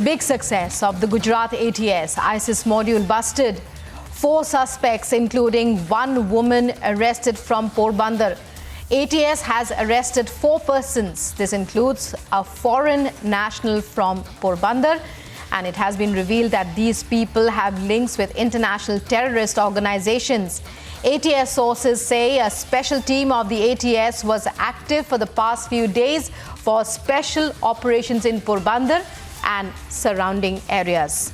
Big success of the Gujarat ATS. ISIS module busted. 4 suspects, including 1 woman, arrested from Porbandar. ATS has arrested 4 persons. This includes a foreign national from Porbandar. And it has been revealed that these people have links with international terrorist organizations. ATS sources say a special team of the ATS was active for the past few days for special operations in Porbandar and surrounding areas.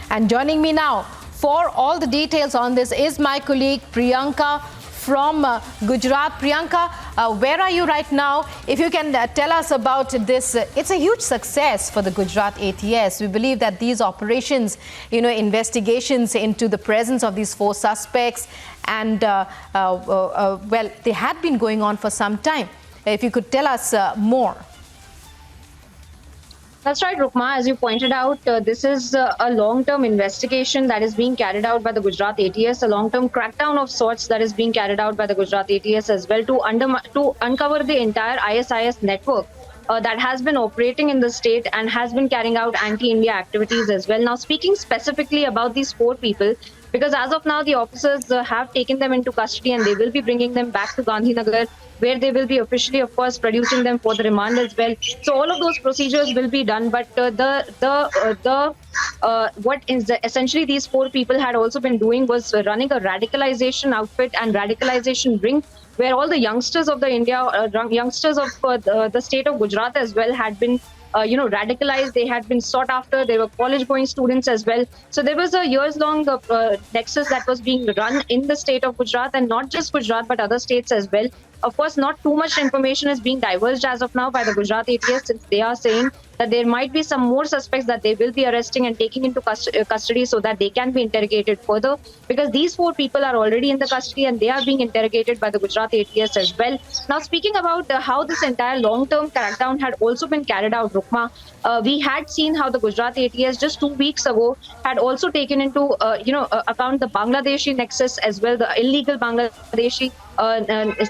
And joining me now for all the details on this is my colleague Priyanka from Gujarat. Priyanka, where are you right now? If you can tell us about this, it's a huge success for the Gujarat ATS. We believe that these operations, investigations into the presence of these 4 suspects and, well, they had been going on for some time. If you could tell us more. That's right, Rukma. As you pointed out, this is a long-term investigation that is being carried out by the Gujarat ATS, a long-term crackdown of sorts that is being carried out by the Gujarat ATS as well to uncover the entire ISIS network that has been operating in the state and has been carrying out anti-India activities as well. Now, speaking specifically about these 4 people, because as of now, the officers have taken them into custody and they will be bringing them back to Gandhinagar, where they will be officially, of course, producing them for the remand as well. So all of those procedures will be done. But what is essentially these 4 people had also been doing was running a radicalization outfit and radicalization ring, where all the youngsters of the youngsters of the state of Gujarat as well had been radicalized. They had been sought after. They were college-going students as well. So there was a years-long nexus that was being run in the state of Gujarat, and not just Gujarat, but other states as well. Of course, not too much information is being divulged as of now by the Gujarat ATS, since they are saying that there might be some more suspects that they will be arresting and taking into custody so that they can be interrogated further, because these 4 people are already in the custody and they are being interrogated by the Gujarat ATS as well. Now, speaking about how this entire long-term crackdown had also been carried out, Rukma, we had seen how the Gujarat ATS just 2 weeks ago had also taken into account the Bangladeshi nexus as well, the illegal Bangladeshi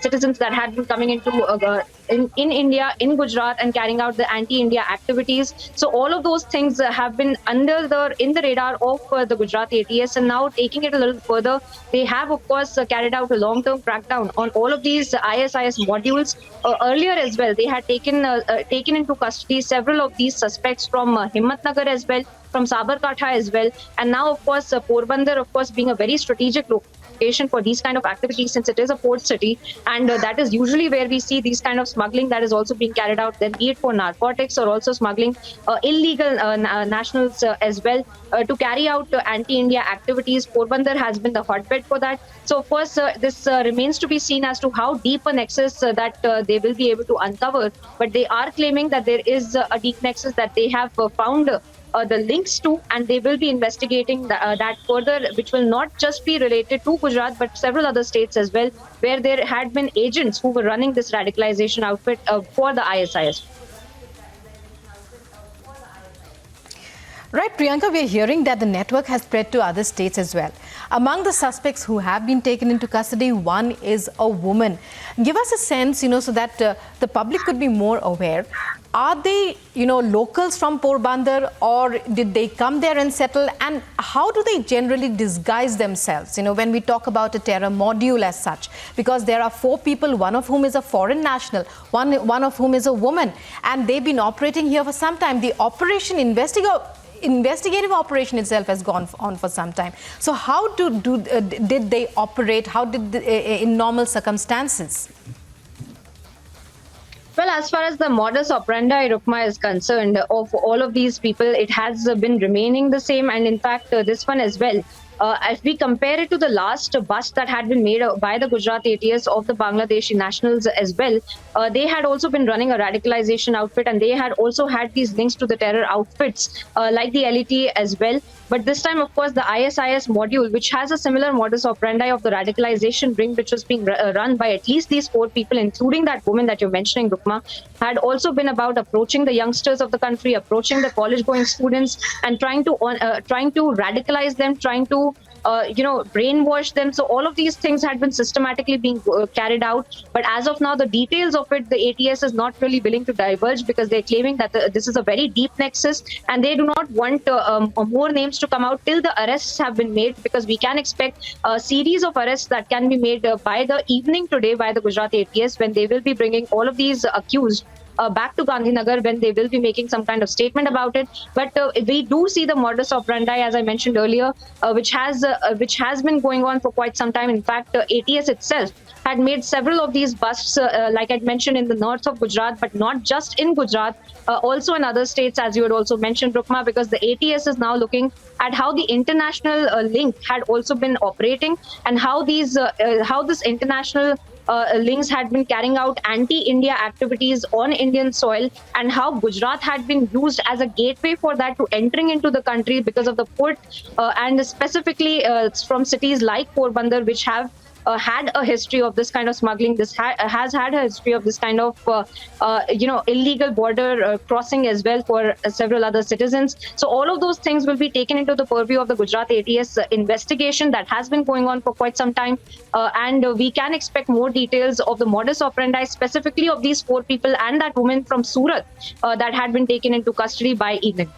citizens that had been coming into in India, in Gujarat, and carrying out the anti-India activities. So all of those things have been in the radar of the Gujarat ATS, and now taking it a little further, they have, of course, carried out a long-term crackdown on all of these ISIS modules. Earlier as well, they had taken into custody several of these suspects from Himmatnagar as well, from Sabarkantha as well, and now, of course, Porbandar, of course, being a very strategic location for these kind of activities, since it is a port city, and that is usually where we see these kind of smuggling that is also being carried out, then be it for narcotics or also smuggling illegal nationals as well to carry out anti-India activities. Porbandar has been the hotbed for that. So, of course, this remains to be seen as to how deep a nexus that they will be able to uncover, but they are claiming that there is a deep nexus that they have found the links to, and they will be investigating that further, which will not just be related to Gujarat, but several other states as well, where there had been agents who were running this radicalization outfit for the ISIS. Right, Priyanka, we're hearing that the network has spread to other states as well. Among the suspects who have been taken into custody, one is a woman. Give us a sense, so that the public could be more aware. Are they, locals from Porbandar, or did they come there and settle? And how do they generally disguise themselves, when we talk about a terror module as such? Because there are 4 people, one of whom is a foreign national, one of whom is a woman, and they've been operating here for some time. The investigative operation itself has gone on for some time. So how did they operate? How did in normal circumstances? Well, as far as the modus operandi, Rukma, is concerned, of all of these people, it has been remaining the same. And in fact, this one as well. If we compare it to the last bust that had been made by the Gujarat ATS of the Bangladeshi nationals as well, they had also been running a radicalization outfit, and they had also had these links to the terror outfits like the LET as well. But this time, of course, the ISIS module, which has a similar modus operandi of the radicalization ring, which was being run by at least these 4 people, including that woman that you're mentioning, Rukma, had also been about approaching the youngsters of the country, approaching the college-going students, and trying to radicalize them, trying to brainwash them. So all of these things had been systematically being carried out. But as of now, the details of it, the ATS is not really willing to divulge, because they're claiming that this is a very deep nexus, and they do not want more names to come out till the arrests have been made, because we can expect a series of arrests that can be made by the evening today by the Gujarat ATS, when they will be bringing all of these accused back to Gandhinagar, when they will be making some kind of statement about it. But we do see the modus operandi, as I mentioned earlier, which has been going on for quite some time. In fact, ATS itself had made several of these busts, like I mentioned, in the north of Gujarat, but not just in Gujarat, also in other states, as you had also mentioned, Rukma, because the ATS is now looking at how the international link had also been operating, and how this international links had been carrying out anti-India activities on Indian soil, and how Gujarat had been used as a gateway for that to entering into the country because of the port, and specifically from cities like Porbandar, which have had a history of this kind of smuggling. This has had a history of this kind of illegal border crossing as well for several other citizens. So all of those things will be taken into the purview of the Gujarat ATS investigation that has been going on for quite some time, and we can expect more details of the modus operandi, specifically of these 4 people and that woman from Surat that had been taken into custody by evening.